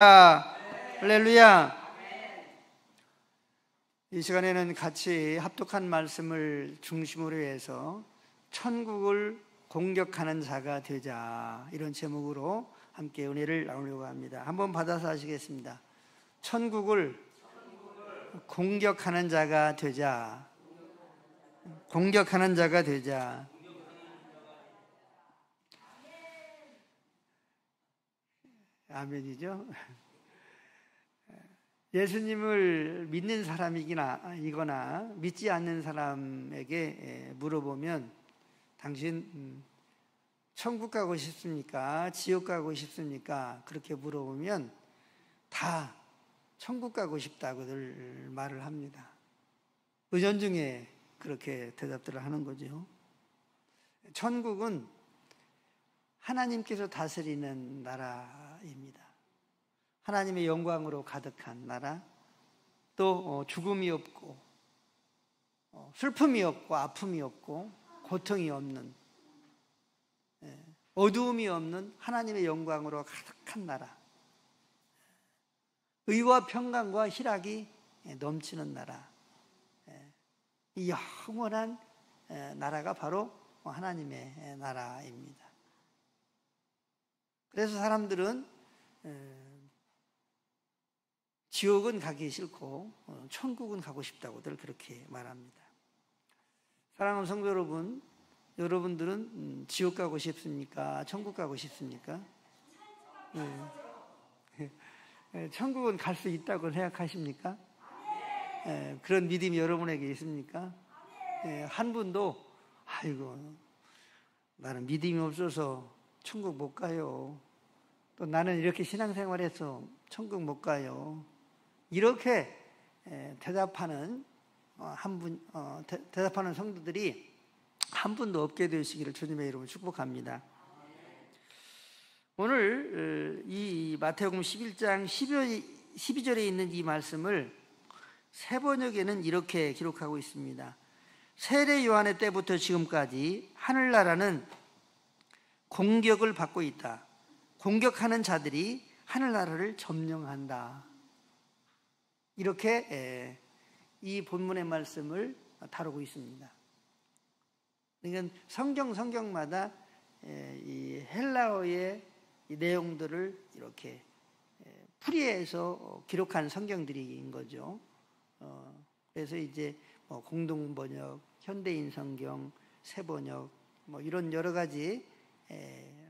할렐루야. 이 시간에는 같이 합독한 말씀을 중심으로 해서 천국을 공격하는 자가 되자, 이런 제목으로 함께 은혜를 나누려고 합니다. 한번 받아서 하시겠습니다. 천국을 공격하는 자가 되자. 공격하는 자가 되자. 아멘이죠. 예수님을 믿는 사람이거나 믿지 않는 사람에게 물어보면 당신 천국 가고 싶습니까? 지옥 가고 싶습니까? 그렇게 물어보면 다 천국 가고 싶다고들 말을 합니다. 은연중에 그렇게 대답들을 하는 거죠. 천국은 하나님께서 다스리는 나라입니다. 하나님의 영광으로 가득한 나라, 또 죽음이 없고 슬픔이 없고 아픔이 없고 고통이 없는, 어두움이 없는 하나님의 영광으로 가득한 나라, 의와 평강과 희락이 넘치는 나라, 이 영원한 나라가 바로 하나님의 나라입니다. 그래서 사람들은 지옥은 가기 싫고 천국은 가고 싶다고들 그렇게 말합니다. 사랑하는 성도 여러분, 여러분들은 지옥 가고 싶습니까? 천국 가고 싶습니까? 천국은 갈 수 있다고 생각하십니까? 그런 믿음이 여러분에게 있습니까? 한 분도 아이고 나는 믿음이 없어서 천국 못 가요. 또 나는 이렇게 신앙생활해서 천국 못 가요. 이렇게 대답하는 대답하는 성도들이 한 분도 없게 되시기를 주님의 이름으로 축복합니다. 오늘 이 마태복음 11장 12절에 있는 이 말씀을 세 번역에는 이렇게 기록하고 있습니다. 세례 요한의 때부터 지금까지 하늘나라는 공격을 받고 있다. 공격하는 자들이 하늘나라를 점령한다. 이렇게 이 본문의 말씀을 다루고 있습니다. 그러니까 성경마다 이 헬라어의 이 내용들을 이렇게 풀이해서 기록한 성경들인 거죠. 그래서 이제 공동 번역, 현대인 성경, 새 번역, 이런 여러 가지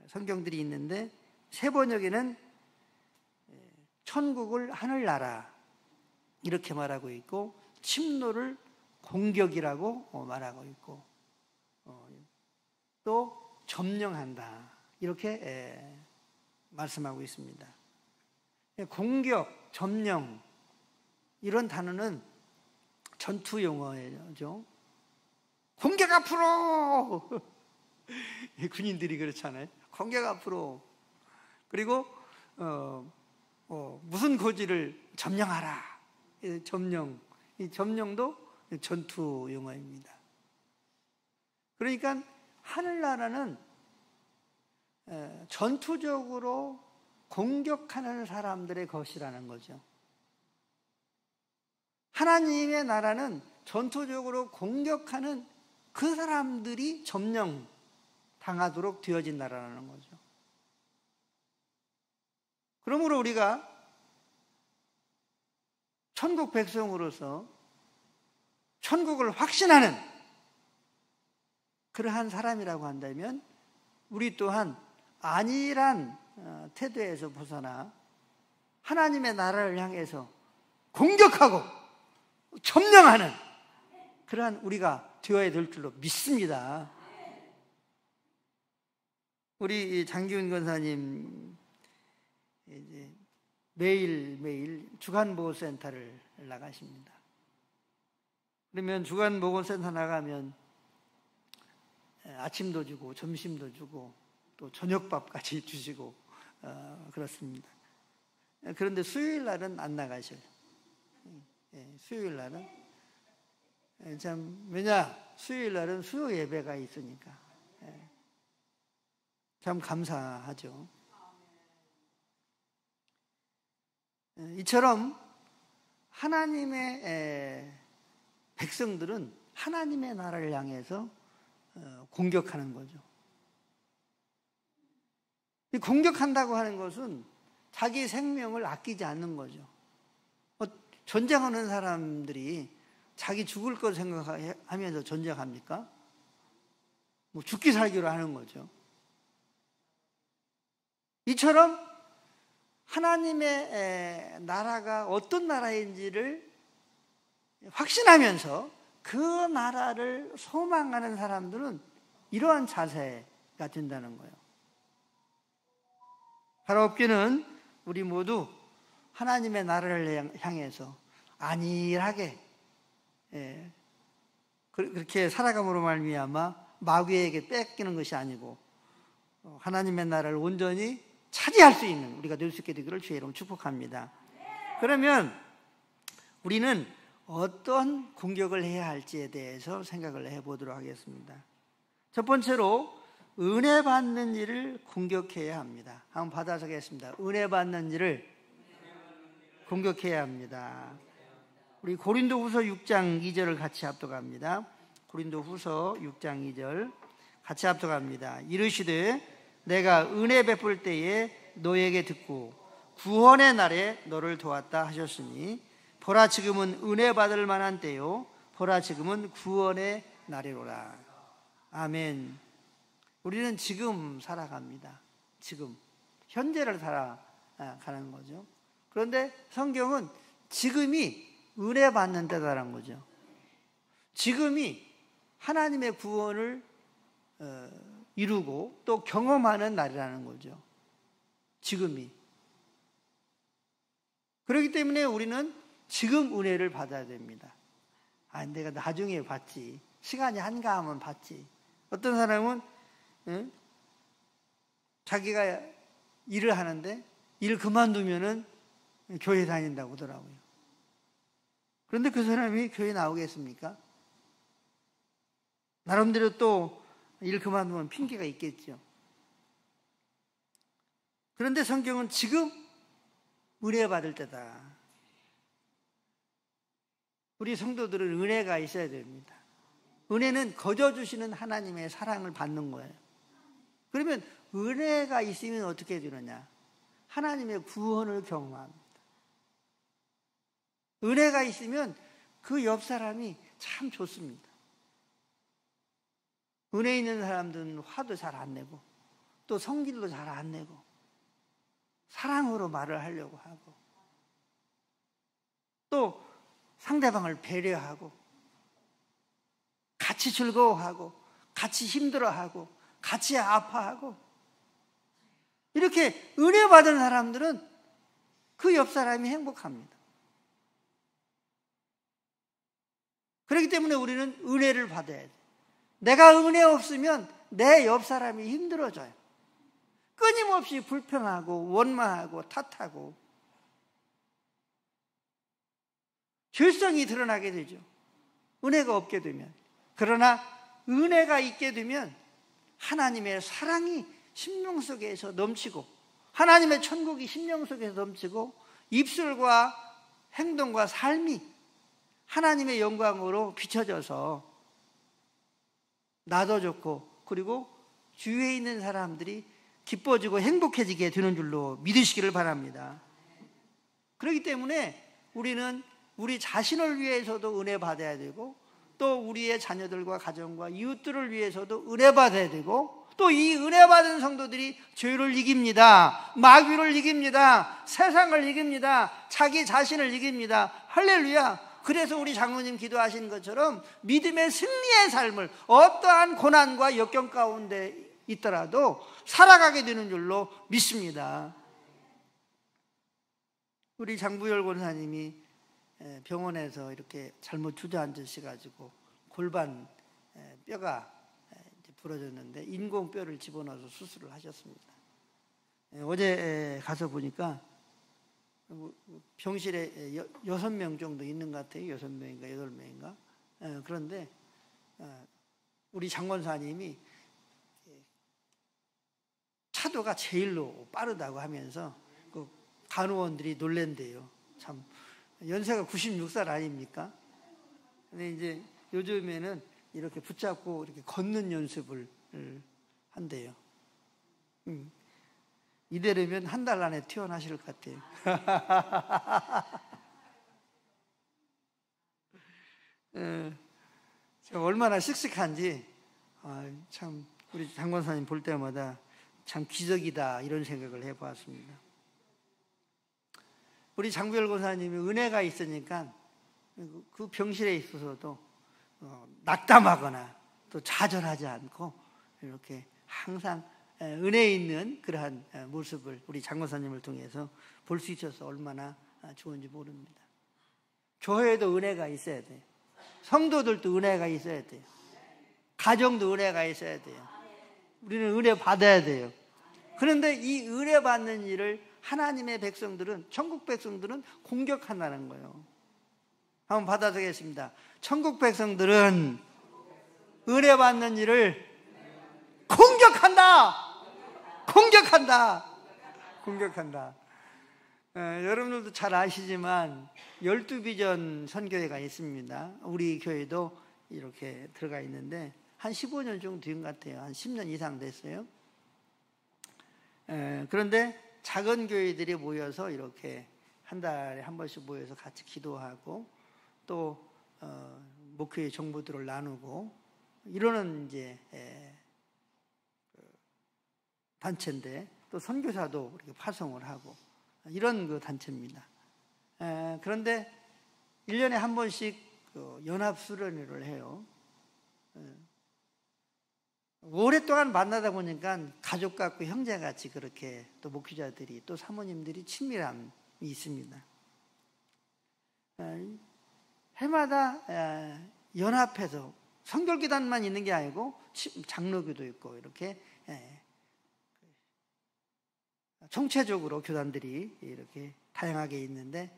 성경들이 있는데, 새 번역에는 천국을 하늘나라 이렇게 말하고 있고, 침노를 공격이라고 말하고 있고, 또 점령한다 이렇게 말씀하고 있습니다. 공격, 점령 이런 단어는 전투 용어죠. 공격 앞으로 군인들이 그렇잖아요. 공격 앞으로. 그리고 무슨 고지를 점령하라. 점령. 이 점령도 전투 용어입니다. 그러니까 하늘나라는 전투적으로 공격하는 사람들의 것이라는 거죠. 하나님의 나라는 전투적으로 공격하는 그 사람들이 점령당하도록 되어진 나라라는 거죠. 그러므로 우리가 천국 백성으로서 천국을 확신하는 그러한 사람이라고 한다면, 우리 또한 안일한 태도에서 벗어나 하나님의 나라를 향해서 공격하고 점령하는 그러한 우리가 되어야 될 줄로 믿습니다. 우리 장기훈 권사님 이제 매일 주간보호센터를 나가십니다. 그러면 주간보호센터 나가면 아침도 주고 점심도 주고 또 저녁밥까지 주시고 그렇습니다. 그런데 수요일 날은 안 나가셔요. 수요일 날은 왜냐? 수요일 날은 수요 예배가 있으니까 참 감사하죠. 이처럼 하나님의 백성들은 하나님의 나라를 향해서 공격하는 거죠. 이 공격한다고 하는 것은 자기 생명을 아끼지 않는 거죠. 전쟁하는 사람들이 자기 죽을 것 생각하면서 전쟁합니까? 죽기 살기로 하는 거죠. 이처럼 하나님의 나라가 어떤 나라인지를 확신하면서 그 나라를 소망하는 사람들은 이러한 자세가 된다는 거예요. 하나님께는 우리 모두 하나님의 나라를 향해서 안일하게 그렇게 살아감으로 말미암아 마귀에게 뺏기는 것이 아니고 하나님의 나라를 온전히 차지할 수 있는 우리가 될 수 있게 되기를 주의 이름으로 축복합니다. 그러면 우리는 어떤 공격을 해야 할지에 대해서 생각을 해보도록 하겠습니다. 첫 번째로 은혜 받는 일을 공격해야 합니다. 한번 받아서겠습니다. 은혜 받는 일을 공격해야 합니다. 우리 고린도후서 6장 2절을 같이 합독합니다. 고린도후서 6장 2절 같이 합독합니다. 이르시되 내가 은혜 베풀 때에 너에게 듣고 구원의 날에 너를 도왔다 하셨으니 보라 지금은 은혜 받을 만한 때요 보라 지금은 구원의 날이로라. 아멘. 우리는 지금 살아갑니다. 지금 현재를 살아가는 거죠. 그런데 성경은 지금이 은혜 받는 때다라는 거죠. 지금이 하나님의 구원을 이루고 또 경험하는 날이라는 거죠. 지금이. 그렇기 때문에 우리는 지금 은혜를 받아야 됩니다. 내가 나중에 받지. 시간이 한가하면 받지. 어떤 사람은 자기가 일을 하는데 일 그만두면은 교회 다닌다고 하더라고요. 그런데 그 사람이 교회 나오겠습니까? 나름대로 또 일 그만두면 핑계가 있겠죠. 그런데 성경은 지금 은혜 받을 때다. 우리 성도들은 은혜가 있어야 됩니다. 은혜는 거저 주시는 하나님의 사랑을 받는 거예요. 그러면 은혜가 있으면 어떻게 되느냐? 하나님의 구원을 경험합니다. 은혜가 있으면 그 옆 사람이 참 좋습니다. 은혜 있는 사람들은 화도 잘 안 내고 또 성질도 잘 안 내고 사랑으로 말을 하려고 하고 또 상대방을 배려하고 같이 즐거워하고 같이 힘들어하고 같이 아파하고 이렇게 은혜 받은 사람들은 그 옆 사람이 행복합니다. 그렇기 때문에 우리는 은혜를 받아야 돼. 내가 은혜 없으면 내 옆 사람이 힘들어져요. 끊임없이 불평하고 원망하고 탓하고 죄성이 드러나게 되죠. 은혜가 없게 되면. 그러나 은혜가 있게 되면 하나님의 사랑이 심령 속에서 넘치고 하나님의 천국이 심령 속에서 넘치고 입술과 행동과 삶이 하나님의 영광으로 비춰져서 나도 좋고 그리고 주위에 있는 사람들이 기뻐지고 행복해지게 되는 줄로 믿으시기를 바랍니다. 그렇기 때문에 우리는 우리 자신을 위해서도 은혜 받아야 되고 또 우리의 자녀들과 가정과 이웃들을 위해서도 은혜 받아야 되고 또 이 은혜 받은 성도들이 죄를 이깁니다. 마귀를 이깁니다. 세상을 이깁니다. 자기 자신을 이깁니다. 할렐루야. 그래서 우리 장로님 기도하시는 것처럼 믿음의 승리의 삶을 어떠한 고난과 역경 가운데 있더라도 살아가게 되는 줄로 믿습니다. 우리 장부열 권사님이 병원에서 이렇게 잘못 주저앉으셔가지고 골반 뼈가 부러졌는데 인공뼈를 집어넣어서 수술을 하셨습니다. 어제 가서 보니까 병실에 6명 정도 있는 것 같아요. 6명인가 8명인가. 그런데 우리 장권사님이 차도가 제일로 빠르다고 하면서 그 간호원들이 놀랜대요. 참 연세가 96살 아닙니까? 근데 이제 요즘에는 이렇게 붙잡고 이렇게 걷는 연습을 한대요. 이대로면 한 달 안에 퇴원하실 것 같아요. 얼마나 씩씩한지 참 우리 장권사님 볼 때마다 참 기적이다 이런 생각을 해보았습니다. 우리 장구열 권사님이 은혜가 있으니까 그 병실에 있어서도 낙담하거나 또 좌절하지 않고 이렇게 항상 은혜 있는 그러한 모습을 우리 장권사님을 통해서 볼 수 있어서 얼마나 좋은지 모릅니다. 교회에도 은혜가 있어야 돼요. 성도들도 은혜가 있어야 돼요. 가정도 은혜가 있어야 돼요. 우리는 은혜 받아야 돼요. 그런데 이 은혜 받는 일을 하나님의 백성들은, 천국 백성들은 공격한다는 거예요. 한번 받아보겠습니다. 천국 백성들은 은혜 받는 일을 공격한다! 공격한다. 여러분들도 잘 아시지만 12비전 선교회가 있습니다. 우리 교회도 이렇게 들어가 있는데 한 15년 정도 된 것 같아요. 한 10년 이상 됐어요. 그런데 작은 교회들이 모여서 이렇게 한 달에 한 번씩 모여서 같이 기도하고 또 목회의 정보들을 나누고 이러는 이제 단체인데 또 선교사도 이렇게 파송을 하고 이런 그 단체입니다. 그런데 1년에 한 번씩 연합 수련회를 해요. 오랫동안 만나다 보니까 가족 같고 형제같이 그렇게 또 목회자들이 또 사모님들이 친밀함이 있습니다. 해마다 연합해서 성결기단만 있는 게 아니고 장로교도 있고 이렇게 총체적으로 교단들이 이렇게 다양하게 있는데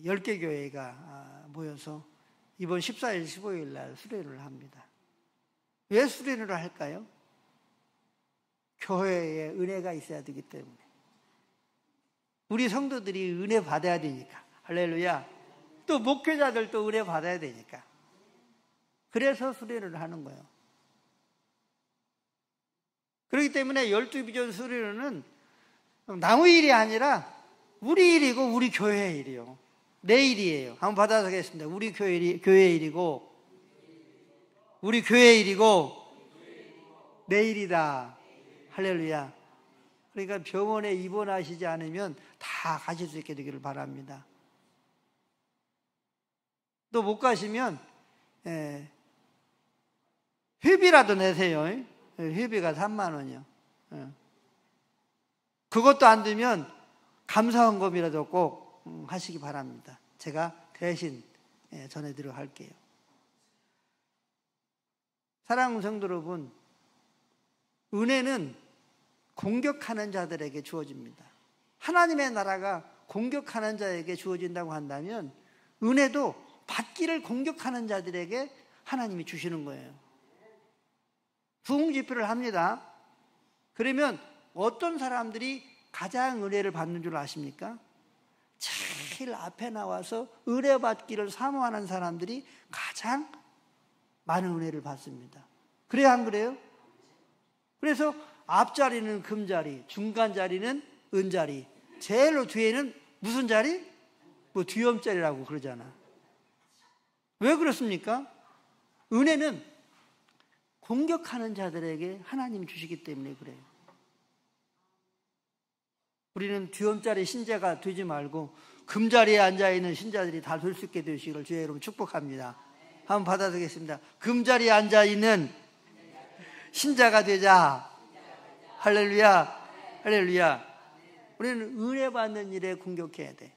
10개 교회가 모여서 이번 14일, 15일 날 수련회를 합니다. 왜 수련회를 할까요? 교회에 은혜가 있어야 되기 때문에. 우리 성도들이 은혜 받아야 되니까. 할렐루야. 또 목회자들도 은혜 받아야 되니까. 그래서 수련회를 하는 거예요. 그렇기 때문에 12비전 수련회는 남의 일이 아니라 우리 일이고 우리 교회의 일이요. 내 일이에요. 한번 받아보겠습니다. 우리 교회의 일이고 우리 교회의 일이고 내 일이다. 할렐루야. 그러니까 병원에 입원하시지 않으면 다 가실 수 있게 되기를 바랍니다. 또 못 가시면 회비라도 내세요. 회비가 3만 원이요. 그것도 안 되면 감사헌금이라도 꼭 하시기 바랍니다. 제가 대신 전해드리도록 할게요. 사랑하는 성도 여러분, 은혜는 공격하는 자들에게 주어집니다. 하나님의 나라가 공격하는 자에게 주어진다고 한다면 은혜도 받기를 공격하는 자들에게 하나님이 주시는 거예요. 부흥집회를 합니다. 그러면 어떤 사람들이 가장 은혜를 받는 줄 아십니까? 제일 앞에 나와서 은혜 받기를 사모하는 사람들이 가장 많은 은혜를 받습니다. 그래요, 안 그래요? 그래서 앞자리는 금자리, 중간자리는 은자리, 제일 뒤에는 무슨 자리? 뭐 뒤엄자리라고 그러잖아. 왜 그렇습니까? 은혜는 공격하는 자들에게 하나님 주시기 때문에 그래요. 우리는 뒤엄자리 신자가 되지 말고 금자리에 앉아있는 신자들이 다 될 수 있게 되시기를 주의 이름으로 축복합니다. 한번 받아드리겠습니다. 금자리에 앉아있는 신자가 되자. 할렐루야. 할렐루야. 우리는 은혜 받는 일에 공격해야 돼.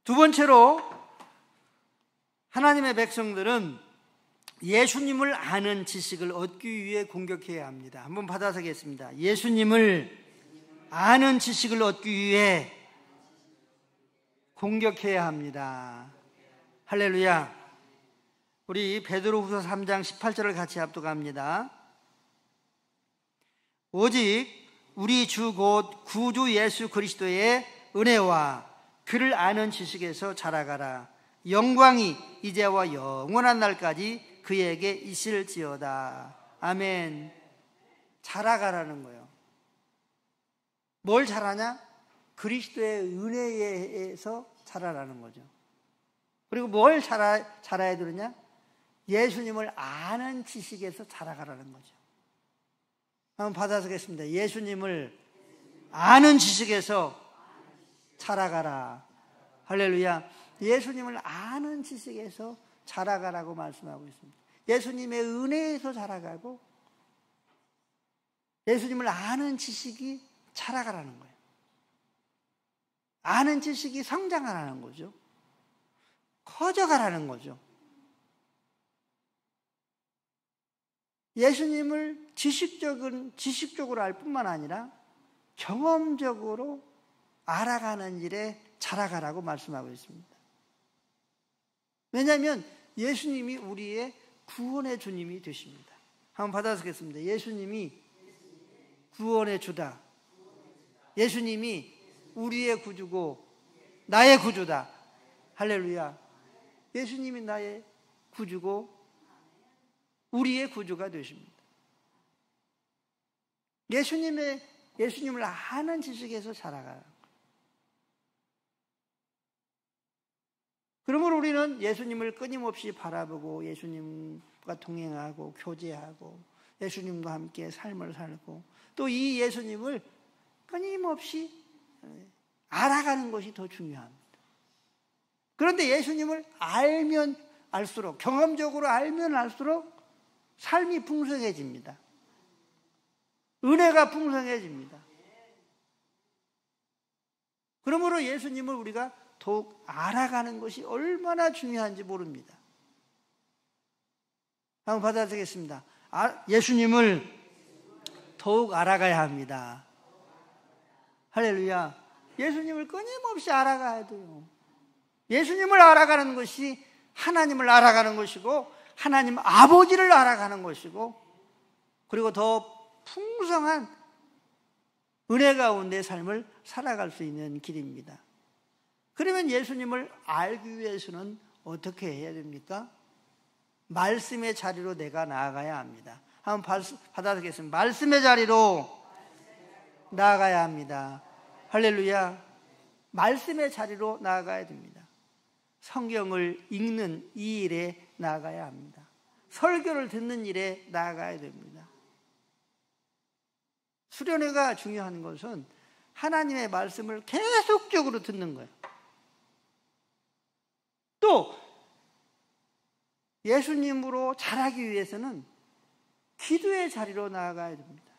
두 번째로 하나님의 백성들은 예수님을 아는 지식을 얻기 위해 공격해야 합니다. 한번 받아서겠습니다. 예수님을 아는 지식을 얻기 위해 공격해야 합니다. 할렐루야. 우리 베드로후서 3장 18절을 같이 합독합니다. 오직 우리 주 곧 구주 예수 그리스도의 은혜와 그를 아는 지식에서 자라가라. 영광이 이제와 영원한 날까지 그에게 있을지어다. 아멘. 자라가라는 거예요. 뭘 자라냐? 그리스도의 은혜에서 자라라는 거죠. 그리고 뭘 자라야 되느냐? 예수님을 아는 지식에서 자라가라는 거죠. 한번 받아서겠습니다. 예수님을 아는 지식에서 자라가라. 할렐루야. 예수님을 아는 지식에서 자라가라고 말씀하고 있습니다. 예수님의 은혜에서 자라가고 예수님을 아는 지식이 자라가라는 거예요. 아는 지식이 성장하라는 거죠. 커져가라는 거죠. 예수님을 지식적으로 알 뿐만 아니라 경험적으로 알아가는 일에 자라가라고 말씀하고 있습니다. 왜냐하면 예수님이 우리의 구원의 주님이 되십니다. 한번 받아보겠습니다. 예수님이 구원의 주다. 예수님이 우리의 구주고 나의 구주다. 할렐루야. 예수님이 나의 구주고 우리의 구주가 되십니다. 예수님을 아는 지식에서 자라가라. 그러므로 우리는 예수님을 끊임없이 바라보고 예수님과 동행하고 교제하고 예수님과 함께 삶을 살고 또 이 예수님을 끊임없이 알아가는 것이 더 중요합니다. 그런데 예수님을 알면 알수록, 경험적으로 알면 알수록 삶이 풍성해집니다. 은혜가 풍성해집니다. 그러므로 예수님을 우리가 더욱 알아가는 것이 얼마나 중요한지 모릅니다. 한번 받아들이겠습니다. 예수님을 더욱 알아가야 합니다. 할렐루야. 예수님을 끊임없이 알아가야 돼요. 예수님을 알아가는 것이 하나님을 알아가는 것이고 하나님 아버지를 알아가는 것이고 그리고 더 풍성한 은혜 가운데 삶을 살아갈 수 있는 길입니다. 그러면 예수님을 알기 위해서는 어떻게 해야 됩니까? 말씀의 자리로 내가 나아가야 합니다. 한번 받아들이겠습니다. 말씀의 자리로 나아가야 합니다. 할렐루야. 말씀의 자리로 나아가야 됩니다. 성경을 읽는 이 일에 나아가야 합니다. 설교를 듣는 일에 나아가야 됩니다. 수련회가 중요한 것은 하나님의 말씀을 계속적으로 듣는 거예요. 또 예수님으로 자라기 위해서는 기도의 자리로 나아가야 됩니다.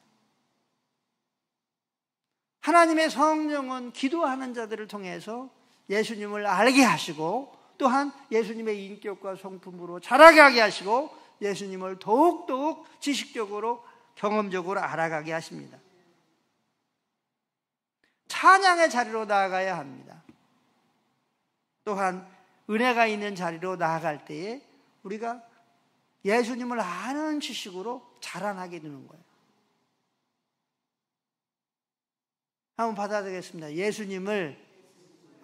하나님의 성령은 기도하는 자들을 통해서 예수님을 알게 하시고 또한 예수님의 인격과 성품으로 자라게 하게 하시고 예수님을 더욱더욱 지식적으로 경험적으로 알아가게 하십니다. 찬양의 자리로 나아가야 합니다. 또한 은혜가 있는 자리로 나아갈 때에 우리가 예수님을 아는 지식으로 자라나게 되는 거예요. 한번 받아들이겠습니다. 예수님을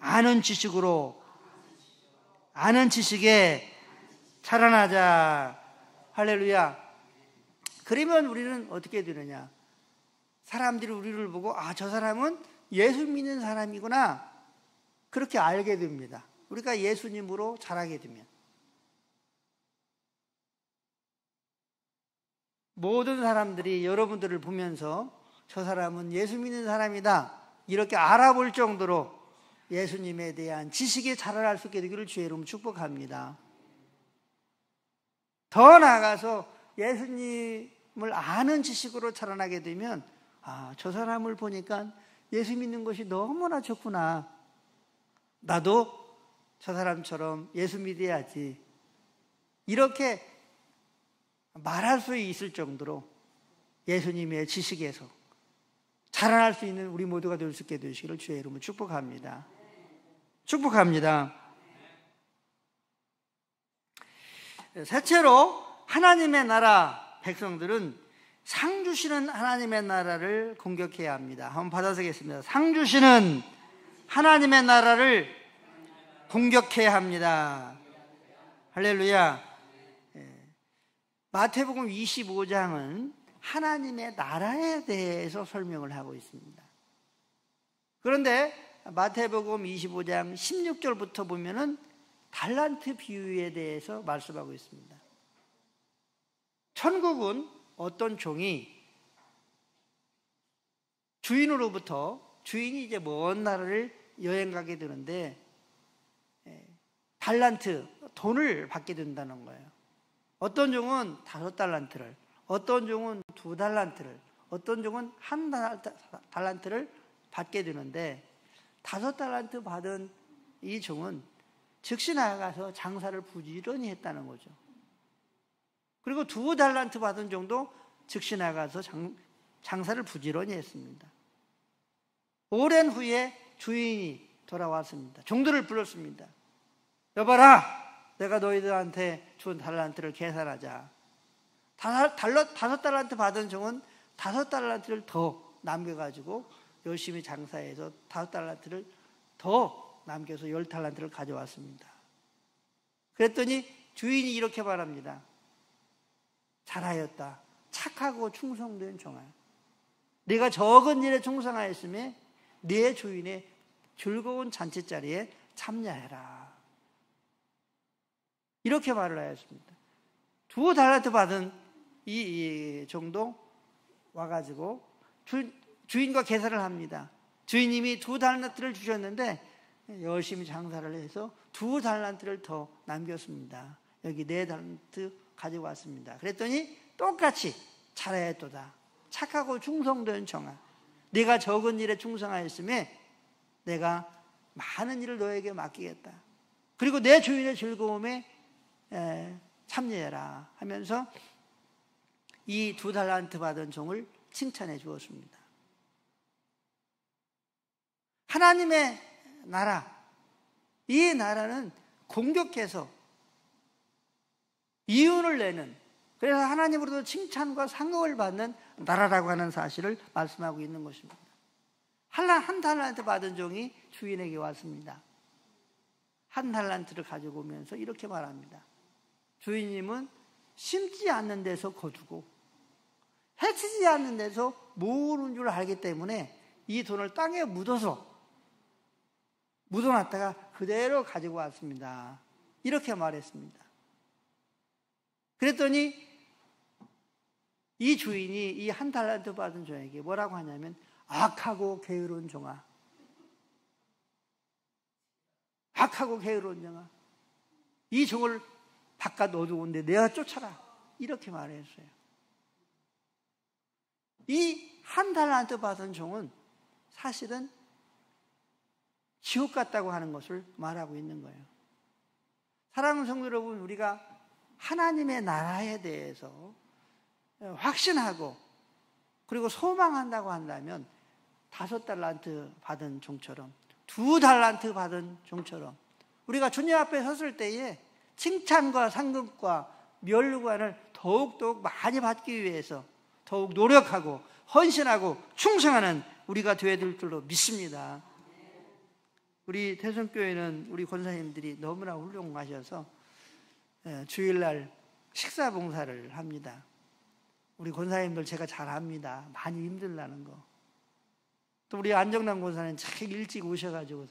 아는 지식으로, 아는 지식에 자라나자. 할렐루야. 그러면 우리는 어떻게 되느냐? 사람들이 우리를 보고 저 사람은 예수 믿는 사람이구나 그렇게 알게 됩니다. 우리가 예수님으로 자라게 되면 모든 사람들이 여러분들을 보면서 저 사람은 예수 믿는 사람이다 이렇게 알아볼 정도로 예수님에 대한 지식에 자라날 수 있게 되기를 주의 이름으로 축복합니다. 더 나아가서 예수님을 아는 지식으로 자라나게 되면 저 사람을 보니까 예수 믿는 것이 너무나 좋구나. 나도 저 사람처럼 예수 믿어야지. 이렇게 말할 수 있을 정도로 예수님의 지식에서 자라날 수 있는 우리 모두가 될 수 있게 되시기를 주의 이름으로 축복합니다. 축복합니다. 셋째로 하나님의 나라 백성들은 상 주시는 하나님의 나라를 공격해야 합니다. 한번 받아서겠습니다. 상 주시는 하나님의 나라를 공격해야 합니다. 할렐루야. 마태복음 25장은 하나님의 나라에 대해서 설명을 하고 있습니다. 그런데 마태복음 25장 16절부터 보면은 달란트 비유에 대해서 말씀하고 있습니다. 천국은 어떤 종이 주인으로부터, 주인이 이제 먼 나라를 여행 가게 되는데 달란트, 돈을 받게 된다는 거예요. 어떤 종은 5달란트를, 어떤 종은 2달란트를, 어떤 종은 1달란트를 받게 되는데 5달란트 받은 이 종은 즉시 나가서 장사를 부지런히 했다는 거죠. 그리고 2달란트 받은 종도 즉시 나가서 장사를 부지런히 했습니다. 오랜 후에 주인이 돌아왔습니다. 종들을 불렀습니다. 여봐라, 내가 너희들한테 준 달란트를 계산하자. 5달란트 받은 종은 5달란트를 더 남겨가지고 열심히 장사해서 5달란트를 더 남겨서 10달란트를 가져왔습니다. 그랬더니 주인이 이렇게 말합니다. 잘하였다. 착하고 충성된 종아. 네가 적은 일에 충성하였으며 네 주인의 즐거운 잔치자리에 참여해라. 이렇게 말을 하였습니다. 2달란트 받은 이 종도 와가지고 주인과 계산을 합니다. 주인님이 2달란트를 주셨는데 열심히 장사를 해서 2달란트를 더 남겼습니다. 여기 4달란트 가지고 왔습니다. 그랬더니 똑같이 잘하였도다. 착하고 충성된 종아. 네가 적은 일에 충성하였으며 내가 많은 일을 너에게 맡기겠다. 그리고 내 주인의 즐거움에 참여해라 하면서 이 2달란트 받은 종을 칭찬해 주었습니다. 하나님의 나라, 이 나라는 공격해서 이윤을 내는, 그래서 하나님으로부터 칭찬과 상급을 받는 나라라고 하는 사실을 말씀하고 있는 것입니다. 한 달란트 받은 종이 주인에게 왔습니다. 1달란트를 가지고 오면서 이렇게 말합니다. 주인님은 심지 않는 데서 거두고 해치지 않는 데서 모으는 줄 알기 때문에 이 돈을 땅에 묻어놨다가 그대로 가지고 왔습니다. 이렇게 말했습니다. 그랬더니 이 주인이 이 1달란트 받은 종에게 뭐라고 하냐면 악하고 게으른 종아. 악하고 게으른 종아. 이 종을 바깥 어두운데 내가 쫓아라. 이렇게 말했어요. 이 1달란트 받은 종은 사실은 지옥 같다고 하는 것을 말하고 있는 거예요. 사랑하는 성도 여러분, 우리가 하나님의 나라에 대해서 확신하고 그리고 소망한다고 한다면 5달란트 받은 종처럼 2달란트 받은 종처럼 우리가 주님 앞에 섰을 때에 칭찬과 상급과 멸관을 더욱더욱 많이 받기 위해서 더욱 노력하고 헌신하고 충성하는 우리가 되어야 될 줄로 믿습니다. 우리 태성교회는 우리 권사님들이 너무나 훌륭하셔서 주일날 식사 봉사를 합니다. 우리 권사님들 제가 잘 압니다. 많이 힘들다는 거. 또 우리 안정남 권사님 참 일찍 오셔가지고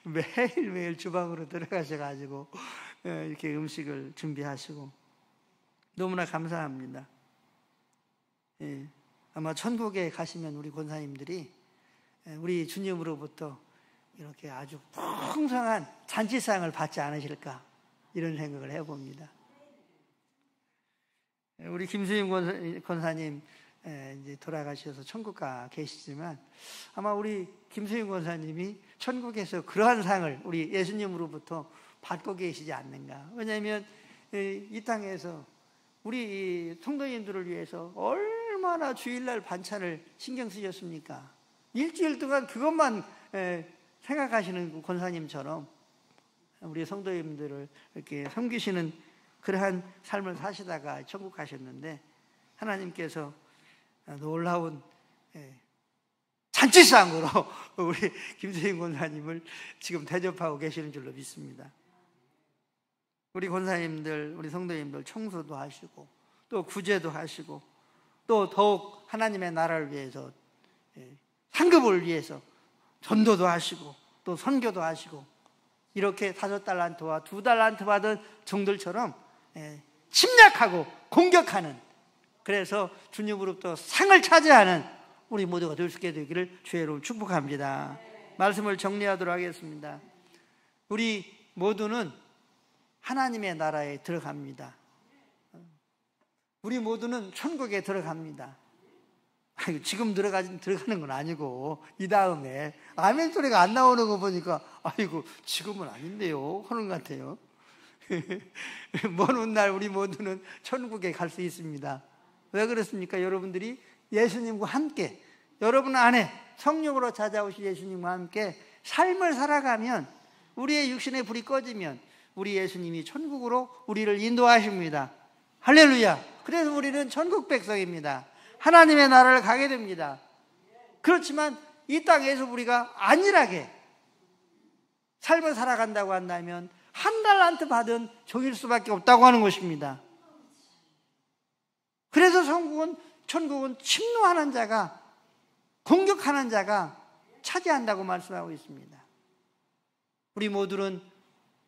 매일매일 주방으로 들어가셔가지고 이렇게 음식을 준비하시고 너무나 감사합니다. 아마 천국에 가시면 우리 권사님들이 우리 주님으로부터 이렇게 아주 풍성한 잔치상을 받지 않으실까 이런 생각을 해봅니다. 우리 김수임 권사님 이제 돌아가셔서 천국 가 계시지만 아마 우리 김수임 권사님이 천국에서 그러한 상을 우리 예수님으로부터 받고 계시지 않는가. 왜냐하면 이 땅에서 우리 성도님들을 위해서 얼마나 주일날 반찬을 신경 쓰셨습니까? 일주일 동안 그것만 생각하시는 권사님처럼 우리 성도님들을 이렇게 섬기시는 그러한 삶을 사시다가 천국 가셨는데 하나님께서 놀라운 잔치상으로 우리 김세인 권사님을 지금 대접하고 계시는 줄로 믿습니다. 우리 권사님들, 우리 성도님들 청소도 하시고 또 구제도 하시고 또 더욱 하나님의 나라를 위해서, 상급을 위해서 전도도 하시고 또 선교도 하시고, 이렇게 5달란트와 2달란트 받은 종들처럼 침략하고 공격하는, 그래서 주님으로부터 상을 차지하는 우리 모두가 될 수 있게 되기를 주의 이름으로 축복합니다. 말씀을 정리하도록 하겠습니다. 우리 모두는 하나님의 나라에 들어갑니다. 우리 모두는 천국에 들어갑니다. 지금 들어가는 건 아니고 이 다음에 아멘 소리가 안 나오는 거 보니까 아이고 지금은 아닌데요 하는 것 같아요. 먼 훗날 우리 모두는 천국에 갈 수 있습니다. 왜 그렇습니까? 여러분들이 예수님과 함께, 여러분 안에 성령으로 찾아오신 예수님과 함께 삶을 살아가면, 우리의 육신의 불이 꺼지면 우리 예수님이 천국으로 우리를 인도하십니다. 할렐루야. 그래서 우리는 천국 백성입니다. 하나님의 나라를 가게 됩니다. 그렇지만 이 땅에서 우리가 안일하게 삶을 살아간다고 한다면 1달란트 받은 종일 수밖에 없다고 하는 것입니다. 그래서 천국은 침노하는 자가, 공격하는 자가 차지한다고 말씀하고 있습니다. 우리 모두는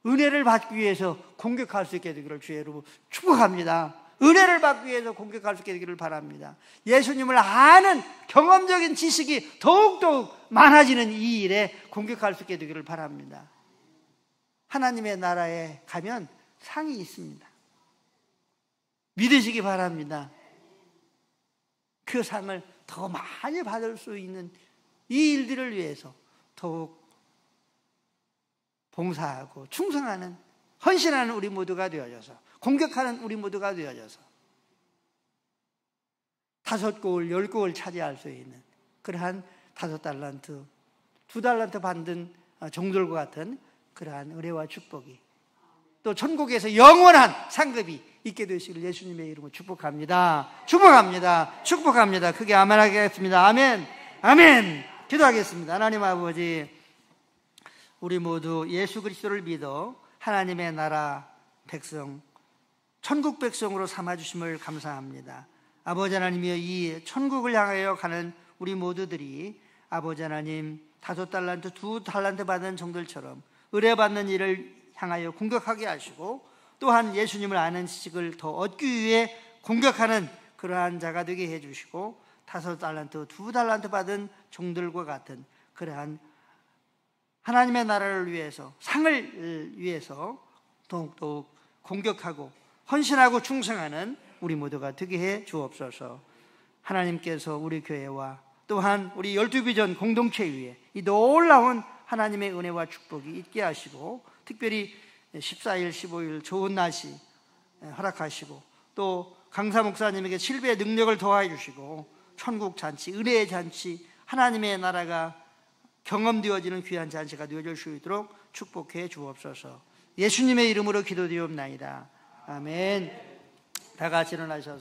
은혜를 받기 위해서 공격할 수 있게 되기를 주의 이름으로 축복합니다. 은혜를 받기 위해서 공격할 수 있게 되기를 바랍니다. 예수님을 아는 경험적인 지식이 더욱더욱 많아지는 이 일에 공격할 수 있게 되기를 바랍니다. 하나님의 나라에 가면 상이 있습니다. 믿으시기 바랍니다. 그 상을 더 많이 받을 수 있는 이 일들을 위해서 더욱 봉사하고 충성하는, 헌신하는 우리 모두가 되어져서, 공격하는 우리 모두가 되어져서 5골, 10골 차지할 수 있는 그러한 5달란트, 2달란트 받은 종들과 같은 그러한 은혜와 축복이, 또 천국에서 영원한 상급이 있게 되시길 예수님의 이름으로 축복합니다. 축복합니다. 축복합니다. 크게 아멘 하겠습니다. 아멘. 아멘. 기도하겠습니다. 하나님 아버지, 우리 모두 예수 그리스도를 믿어 하나님의 나라 백성, 천국 백성으로 삼아주심을 감사합니다. 아버지 하나님이여, 이 천국을 향하여 가는 우리 모두들이 아버지 하나님 5달란트, 2달란트 받은 종들처럼 의뢰받는 일을 향하여 공격하게 하시고, 또한 예수님을 아는 지식을 더 얻기 위해 공격하는 그러한 자가 되게 해주시고, 5달란트, 2달란트 받은 종들과 같은 그러한 하나님의 나라를 위해서, 상을 위해서 더욱더욱 공격하고 헌신하고 충성하는 우리 모두가 되게 해 주옵소서. 하나님께서 우리 교회와 또한 우리 12비전 공동체 위에 이 놀라운 하나님의 은혜와 축복이 있게 하시고, 특별히 14일, 15일 좋은 날씨 허락하시고, 또 강사 목사님에게 7배의 능력을 더하여 주시고, 천국 잔치, 은혜의 잔치, 하나님의 나라가 경험되어지는 귀한 잔치가 되어질 수 있도록 축복해 주옵소서. 예수님의 이름으로 기도드리옵나이다. 아멘. 다 같이 일어나셔서